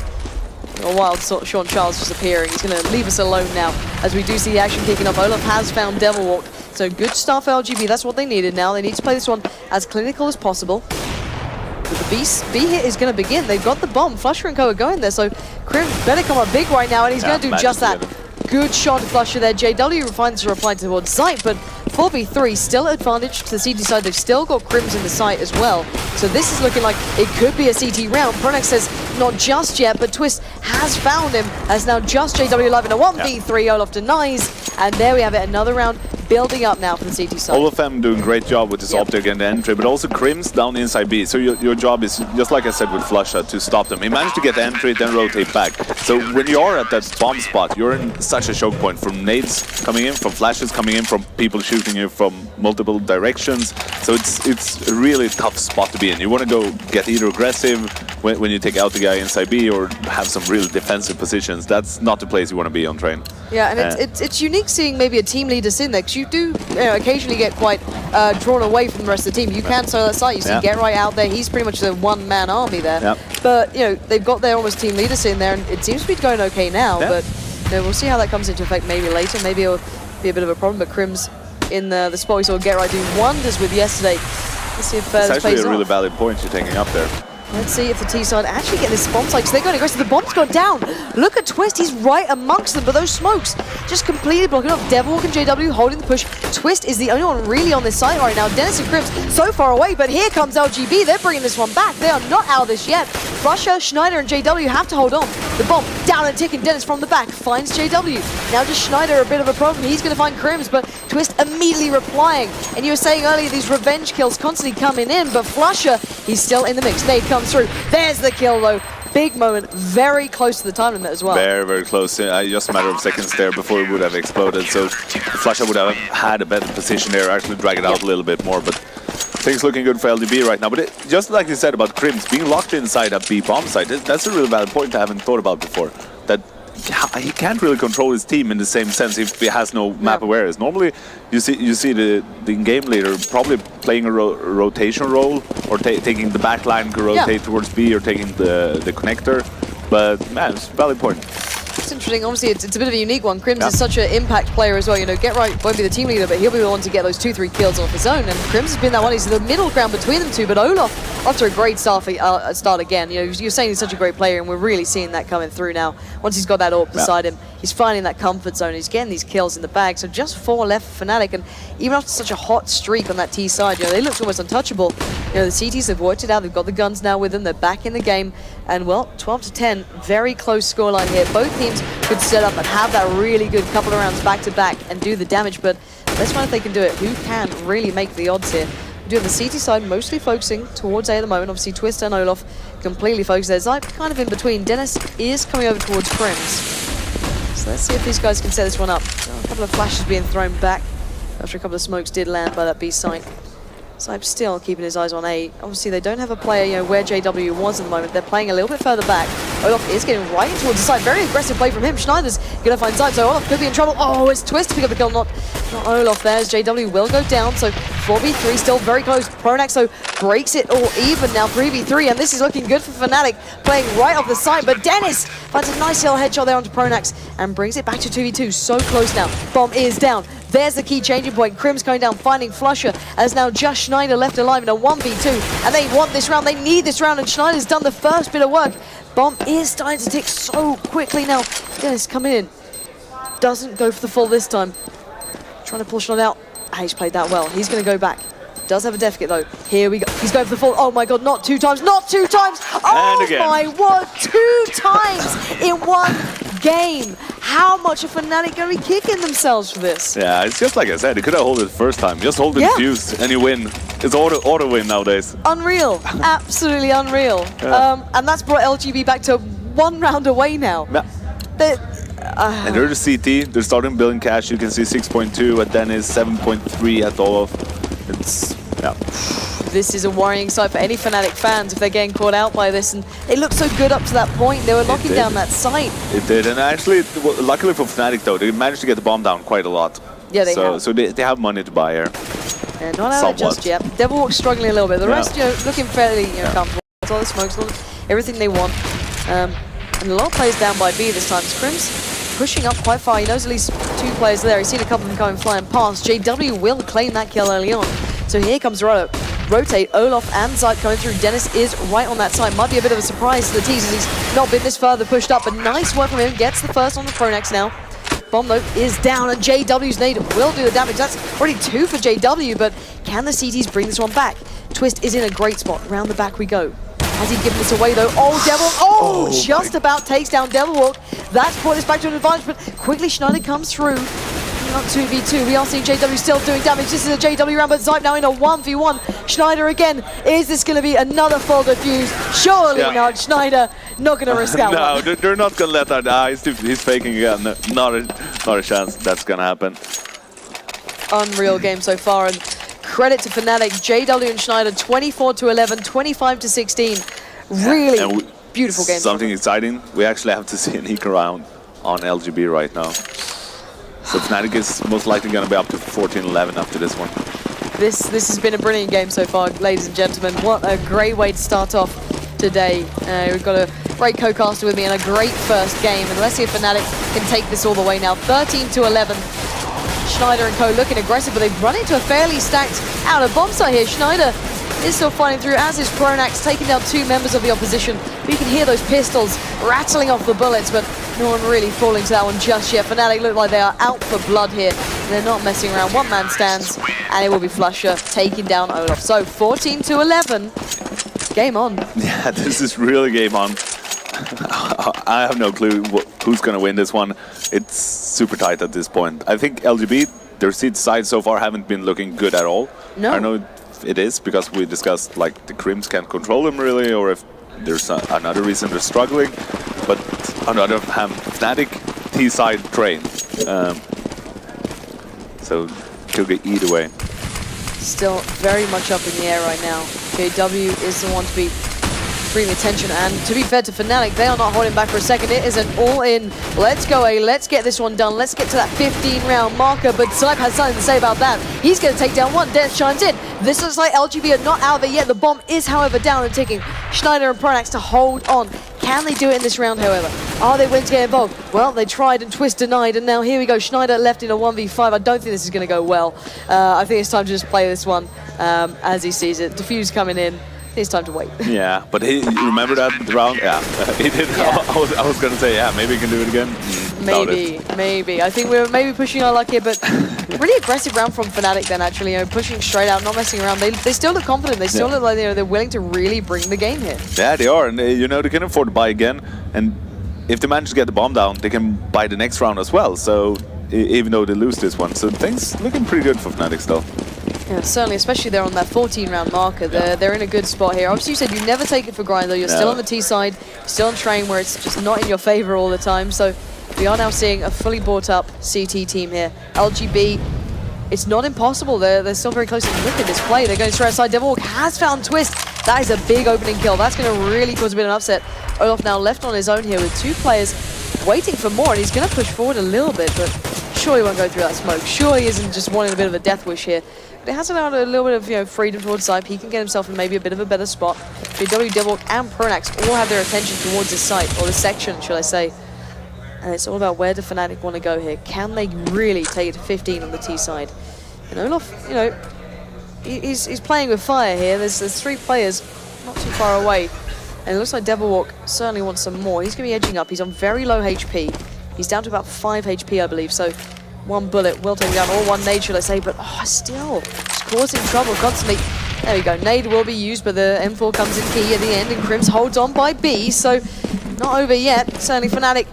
A wild Sean Charles just appearing. He's going to leave us alone now as we do see the action kicking off. Olaf has found Devil Walk. So good start for LGB. That's what they needed now. They need to play this one as clinical as possible. But the B hit is going to begin. They've got the bomb. Flusher and Co are going there. So Krim better come up big right now, and he's going to do just that. Good shot to Flusher there. JW finds a reply towards Zayp, but 4v3 still advantage to the CT side. They've still got Crims in the site as well. So this is looking like it could be a CT round. Pronax says not just yet, but Twist has found him as now just JW alive in a 1v3. Olaf denies, and there we have it. Another round building up now for the CT side. All of them doing a great job with this optic and the entry, but also Crims down inside B. So your job is, just like I said with Flusha, to stop them. He managed to get the entry, then rotate back. So when you are at that bomb spot, you're in such a choke point from nades coming in, from flashes coming in, from people shooting you from multiple directions. So it's a really tough spot to be in. You want to go get either aggressive when you take out the guy inside B or have some real defensive positions. That's not the place you want to be on train. Yeah, and it's unique seeing maybe a team leader in there, because you do occasionally get quite drawn away from the rest of the team. You can solo that site. You see Get Right out there. He's pretty much the one-man army there. But they've got their almost team leader in there, and it seems to be going okay now. But we'll see how that comes into effect maybe later. Maybe it'll be a bit of a problem. But Crims in the spot we saw Get Right do wonders with yesterday. Let's see if this pays off. It's actually a really valid point you're taking up there. Let's see if the T side actually get this bomb site. So they're going aggressive. The bomb's gone down. Look at Twist. He's right amongst them. But those smokes just completely blocking off. Devil Walk and JW holding the push. Twist is the only one really on this site right now. Dennis and Crims so far away. But here comes LGB. They're bringing this one back. They are not out of this yet. Flusha, Schneider, and JW have to hold on. The bomb down and ticking. Dennis from the back finds JW. Now just Schneider a bit of a problem. He's going to find Crims, but Twist immediately replying. And you were saying earlier these revenge kills constantly coming in, but Flusha, he's still in the mix. Nade comes through. There's the kill though. Big moment, very close to the time limit as well. Very, very close. Just a matter of seconds there before it would have exploded. So Flusha would have had a better position there, actually drag it out a little bit more. But things looking good for LGB right now. But just like you said about Crims being locked inside a B bomb site, that's a really valid point I haven't thought about before. That he can't really control his team in the same sense if he has no map awareness. Normally, you see the game leader probably playing a rotation role, or taking the back line to rotate towards B, or taking the connector. But man, it's a valid point. It's interesting. Obviously, it's a bit of a unique one. Crims is such an impact player as well. Get Right won't be the team leader, but he'll be the one to get those 2-3 kills off his own. And Crims has been that one. He's the middle ground between them two. But Olaf, after a great start again, you're saying he's such a great player, and we're really seeing that coming through now. Once he's got that AWP beside him, he's finding that comfort zone. He's getting these kills in the bag. So just 4 left for Fnatic, and even after such a hot streak on that T side, they looked almost untouchable. The CTs have worked it out. They've got the guns now with them. They're back in the game, and well, 12-10, very close scoreline here. Both teams could set up and have that really good couple of rounds back to back and do the damage, but let's find if they can do it. Who can really make the odds here? We do on the CT side, mostly focusing towards A at the moment. Obviously, Twist and Olaf completely focused. There's like kind of in between. Dennis is coming over towards Crims. So let's see if these guys can set this one up. A couple of flashes being thrown back after a couple of smokes did land by that B site. Sype still keeping his eyes on A. Obviously, they don't have a player, you know, where JW was at the moment. They're playing a little bit further back. Olaf is getting right towards the side. Very aggressive play from him. Schneider's going to find Sype, so Olaf could be in trouble. Oh, it's Twist to pick up the kill, not Olaf there, as JW will go down. So 4v3 still very close. Pronax, though, breaks it all even now, 3v3, and this is looking good for Fnatic, playing right off the side. But Dennis finds a nice little headshot there onto Pronax and brings it back to 2v2. So close now. Bomb is down. There's the key changing point. Crims going down, finding Flusher, as now just Schneider left alive in a 1v2. And they want this round, they need this round, and Schneider's done the first bit of work. Bomb is starting to tick so quickly now. Dennis coming in. Doesn't go for the full this time. Trying to pull Schneider out. He's played that well. He's going to go back. Does have a death kit though. Here we go. He's going for the full. Oh my god, not 2 times. Not 2 times! Oh my word, 2 times in one game. How much are Fnatic going to be kicking themselves for this? Yeah, it's just like I said, you could have hold it the first time. Just hold the fuse and you win. It's auto win nowadays. Unreal. Absolutely unreal. Yeah. And that's brought LGB back to 1 round away now. Yeah. And they're the CT. They're starting building cash. You can see 6.2 at Dennis, 7.3 at Olaf. It's, yeah. This is a worrying sight for any Fnatic fans if they're getting caught out by this. And it looked so good up to that point. They were locking down that site. It did. And actually, luckily for Fnatic, though, they managed to get the bomb down quite a lot. Yeah, they have. So they have money to buy here. Yeah, not out of just yet. Devilwalk's struggling a little bit. The rest, you know, looking fairly comfortable. That's all the smokes, everything they want. And a lot of players down by B this time. Crims pushing up quite far. He knows at least 2 players there. He's seen a couple of them going flying past. JW will claim that kill early on. So here comes Rotate. Olaf and Sype coming through. Dennis is right on that side. Might be a bit of a surprise to the teasers. He's not been this further pushed up, but nice work from him. Gets the first on the Pronax now. Bomb though is down, and JW's nade will do the damage. That's already 2 for JW, but can the CTs bring this one back? Twist is in a great spot. Round the back we go. Has he given this away though? Oh, Devil! Oh, just about takes down Devilwalk. That's brought this back to an advantage, but quickly Schneider comes through. Not 2v2. We are seeing JW still doing damage. This is a JW round, but Sype now in a 1v1. Schneider again. Is this going to be another full defuse? Surely not. Schneider not going to risk out. No, they're not going to let that die. He's faking again. Not a chance that's going to happen. Unreal game so far, and credit to Fnatic. JW and Schneider 24-11, 25-16. Really beautiful game. Something exciting. We actually have to see an eco round on LGB right now. So Fnatic is most likely going to be up to 14-11 after this one. This has been a brilliant game so far, ladies and gentlemen. What a great way to start off today. We've got a great co-caster with me and a great first game. And let's see if Fnatic can take this all the way now. 13-11. Schneider and co looking aggressive, but they've run into a fairly stacked outer bomb site here. Schneider is still fighting through, as is Pronax, taking down 2 members of the opposition. But you can hear those pistols rattling off the bullets, but no one really falling to that one just yet. Fnatic look like they are out for blood here. They're not messing around. 1 man stands, and it will be Flusher taking down Olaf. So 14-11. Game on. Yeah, this is really game on. I have no clue who's going to win this one. It's super tight at this point. I think LGB, their seed side so far haven't been looking good at all. No. I know it is because we discussed like the Crims can't control them really, or if there's another reason they're struggling. But on the other hand, Fnatic T-side train. So could be either way. Still very much up in the air right now. JW is the one to be bringing attention, and to be fair to Fnatic, they are not holding back for a second. It is an all-in. Let's go, let's get this one done. Let's get to that 15-round marker, but Sype has something to say about that. He's going to take down one. Death shines in. This looks like LGB are not out of it yet. The bomb is, however, down and ticking. Schneider and Pronax to hold on. Can they do it in this round, however? Are they willing to get involved? Well, they tried and Twist denied, and now here we go. Schneider left in a 1v5. I don't think this is going to go well. I think it's time to just play this one as he sees it. Diffuse coming in. It's time to wait. Yeah, but you remember that round? Yeah, he did. Yeah. I was going to say, yeah, maybe he can do it again. Maybe. I think we're maybe pushing our luck here, but really aggressive round from Fnatic then, actually. You know, pushing straight out, not messing around. They still look confident. They still look like they're willing to really bring the game here. Yeah, they are. And, you know, they can afford to buy again. And if they manage to get the bomb down, they can buy the next round as well. So even though they lose this one. So things looking pretty good for Fnatic still. Yeah, certainly, especially they're on that 14-round marker. They're in a good spot here. Obviously, you said you never take it for granted, though. You're still on the T side, still on train where it's just not in your favor all the time. So we are now seeing a fully bought up CT team here. LGB, it's not impossible. They're still very close. Look at this play. They're going straight outside. Devilwalk has found Twist. That is a big opening kill. That's going to really cause a bit of an upset. Olaf now left on his own here with 2 players waiting for more, and he's going to push forward a little bit, but surely won't go through that smoke. Surely isn't just wanting a bit of a death wish here. But it has allowed a little bit of freedom towards side. He can get himself in maybe a bit of a better spot. JW, Devilwalk, and Pronax all have their attention towards this site, or this section, should I say. And it's all about where do Fnatic want to go here. Can they really take it to 15 on the T side? And Olaf, he's playing with fire here. There's 3 players not too far away. And it looks like Devilwalk certainly wants some more. He's going to be edging up. He's on very low HP. He's down to about 5 HP, I believe. So 1 bullet will take him down, or 1 nade, should I say. But still, it's causing trouble constantly. There we go. Nade will be used, but the M4 comes in key at the end, and Crims holds on by B. So not over yet. Certainly Fnatic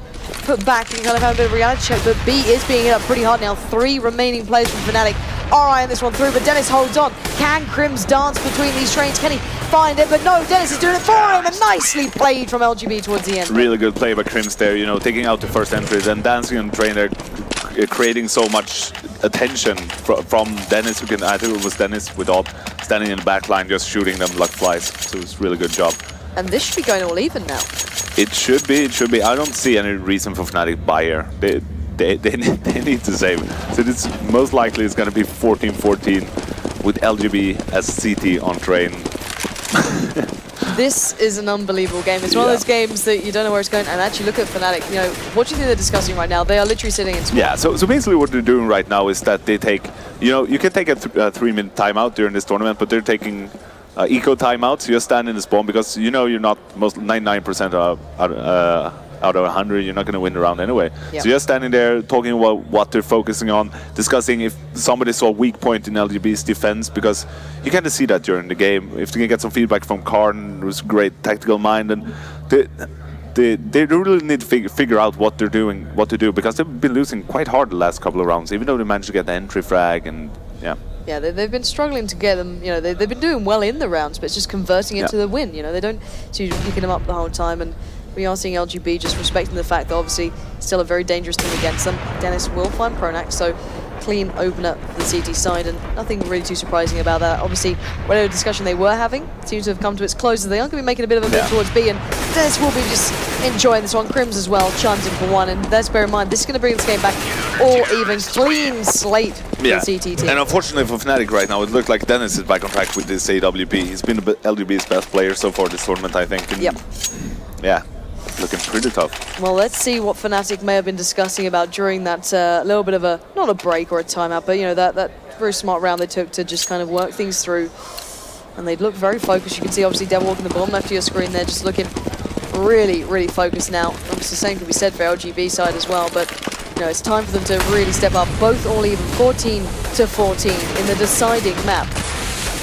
put back and kind of have a bit of a reality check. But B is being hit up pretty hard now. 3 remaining players from Fnatic are eyeing this one through, but Dennis holds on. Can Crims dance between these trains? Can he find it? But no, Dennis is doing it for him, and nicely played from LGB towards the end. Really good play by Crims there, taking out the first entries and dancing on the train there, creating so much attention from Dennis, I think it was Dennis with Op, standing in the back line, just shooting them like flies. So it's a really good job. And this should be going all even now. It should be. I don't see any reason for Fnatic buy here. They need to save. So it's most likely it's going to be 14-14 with LGB as CT on train. This is an unbelievable game. It's one of those games that you don't know where it's going. And actually, look at Fnatic. What do you think they're discussing right now? They are literally sitting in spawn. Yeah, so basically what they're doing right now is that they take, you can take a 3-minute timeout during this tournament, but they're taking eco timeouts. You just stand in the spawn because you're not 99% out of 100, you're not going to win the round anyway. Yep. So you're standing there talking about what they're focusing on, discussing if somebody saw a weak point in LGB's defense, because you kind of see that during the game. If they can get some feedback from Karn, who's a great tactical mind, and they really need to figure out what they're doing, what to do, because they've been losing quite hard the last couple of rounds, even though they managed to get the entry frag, and yeah, they've been struggling to get them. They've been doing well in the rounds, but it's just converting it to the win. They don't seem to be picking them up the whole time, and we are seeing LGB just respecting the fact that obviously still a very dangerous team against them. Dennis will find Pronax, so clean opener for the CT side, and nothing really too surprising about that. Obviously, whatever discussion they were having seems to have come to its close. They are going to be making a bit of a move towards B, and Dennis will be just enjoying this one. Crims as well chimes in for 1, and let's bear in mind, this is going to bring this game back all even. Clean slate for the CT team. And unfortunately for Fnatic right now, it looked like Dennis is back on track with this AWP. He's been LGB's best player so far this tournament, I think. And yeah. Looking pretty tough. Well, let's see what Fnatic may have been discussing about during that little bit of a, not a break or a timeout, but that very smart round they took to just kind of work things through. And they look very focused. You can see obviously Devilwalk in the bottom left of your screen there, just looking really, really focused now. Obviously the same can be said for LGB side as well, but it's time for them to really step up. Both all even 14-14 in the deciding map.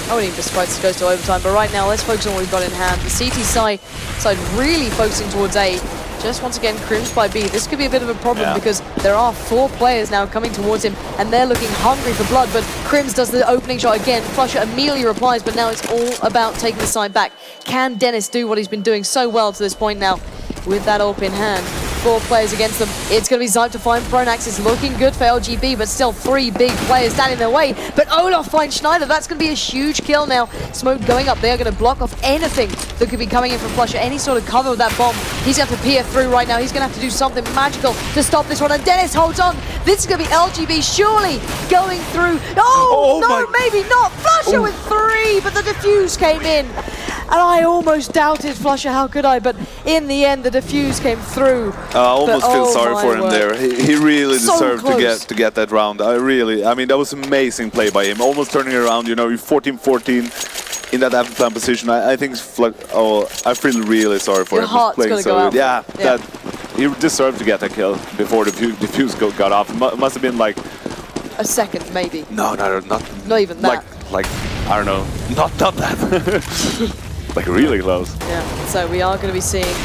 I wouldn't even be surprised if it goes to overtime, but right now, let's focus on what we've got in hand. The CT side really focusing towards A. Just once again, Crims by B. This could be a bit of a problem because there are 4 players now coming towards him, and they're looking hungry for blood, but Crims does the opening shot again. Flusher immediately replies, but now it's all about taking the side back. Can Dennis do what he's been doing so well to this point now with that AWP in hand? 4 players against them. It's going to be Zype to find Pronax. It's looking good for LGB, but still 3 big players standing in their way. But Olaf finds Schneider. That's going to be a huge kill now. Smoke going up. They are going to block off anything that could be coming in from Flusher. Any sort of cover with that bomb. He's going to have to peer through right now. He's going to have to do something magical to stop this one. And Dennis holds on. This is going to be LGB surely going through. Oh no, maybe not. Flusher with 3, but the defuse came in. And I almost doubted Flusher, how could I? But in the end, the defuse came through. I almost feel sorry for him there. He really deserved to get that round. I mean, that was amazing play by him. Almost turning around, 14-14 in that after-plan position. I think, I feel really sorry for him. Your heart's gonna go out. Yeah, that he deserved to get that kill before the defuse got off. It must have been like a second, maybe. No, not even that. Like I don't know, not that. Like really close. Yeah, so we are going to be seeing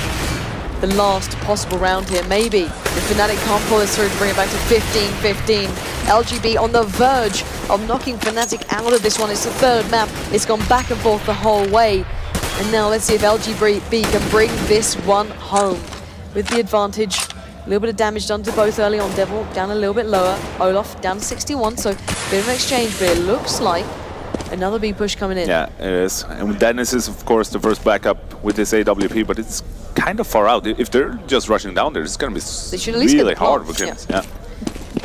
the last possible round here. Maybe if Fnatic can't pull this through to bring it back to 15-15. LGB on the verge of knocking Fnatic out of this one. It's the third map. It's gone back and forth the whole way. And now let's see if LGB can bring this one home with the advantage. A little bit of damage done to both early on. Devil down a little bit lower. Olaf down to 61, so bit of an exchange, but it looks like another B push coming in. Yeah, it is. And Dennis is, of course, the first backup with this AWP, but it's kind of far out. If they're just rushing down there, it's going to be really hard for Kims. Yeah.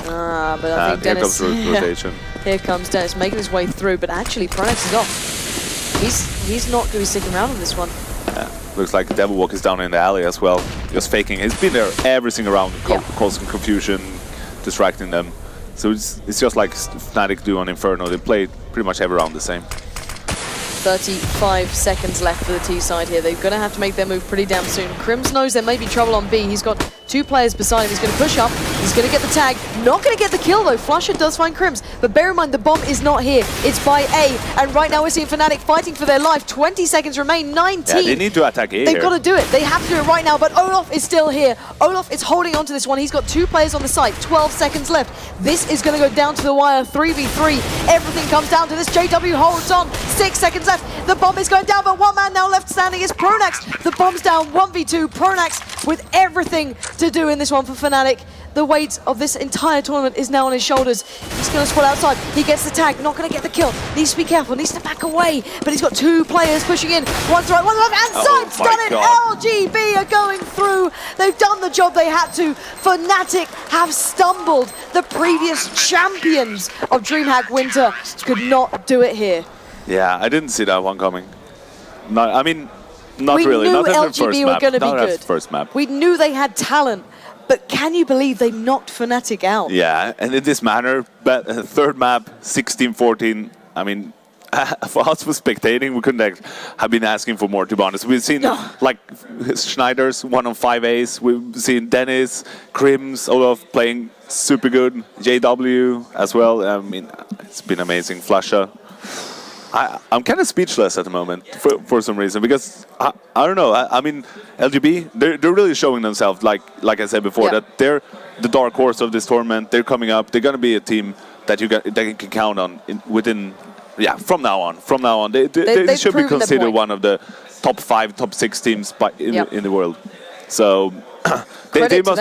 But I think Dennis... Here comes rotation. Here comes Dennis making his way through, but actually Pronax is off. He's not going to be sticking around on this one. Looks like Devil Walk is down in the alley as well, just faking. He's been there every single round, causing confusion, distracting them. So it's just like Fnatic do on Inferno. They play pretty much every round the same. 35 seconds left for the T side here. They're going to have to make their move pretty damn soon. Crims knows there may be trouble on B. He's got 2 players beside him. He's going to push up. He's going to get the tag. Not going to get the kill though. Flusher does find Crims. But bear in mind, the bomb is not here. It's by A. And right now we're seeing Fnatic fighting for their life. 20 seconds remain. 19. Yeah, they need to attack A. They've got to do it. They have to do it right now. But Olaf is still here. Olaf is holding on to this one. He's got 2 players on the site. 12 seconds left. This is going to go down to the wire. 3v3. Everything comes down to this. JW holds on. 6 seconds left. The bomb is going down, but one man now left standing is Pronax. The bomb's down. 1v2. Pronax with everything to do in this one for Fnatic. The weight of this entire tournament is now on his shoulders. He's going to squat outside. He gets the tag. Not going to get the kill. Needs to be careful. Needs to back away. But he's got 2 players pushing in. One's right, one left, and Side's done it. LGB are going through. They've done the job they had to. Fnatic have stumbled. The previous champions of DreamHack Winter could not do it here. Yeah, I didn't see that one coming. No, I mean, not really. We knew not LGB were going to be good. First map. We knew they had talent. But can you believe they knocked Fnatic out? Yeah, and in this manner, but third map, 16-14. I mean, for us for spectating, we couldn't have been asking for more, to be honest. We've seen like Schneider's 1 on 5 ace. We've seen Dennis, Crims, Olaf playing super good. JW as well. I mean, it's been amazing. Flusher. I'm kind of speechless at the moment for some reason, because I don't know. I mean, LGB, they're really showing themselves, like I said before, that they're the dark horse of this tournament. They're coming up. They're going to be a team that you can count on from now on. From now on, they should be considered one of the top 5, top 6 teams in the world. So they must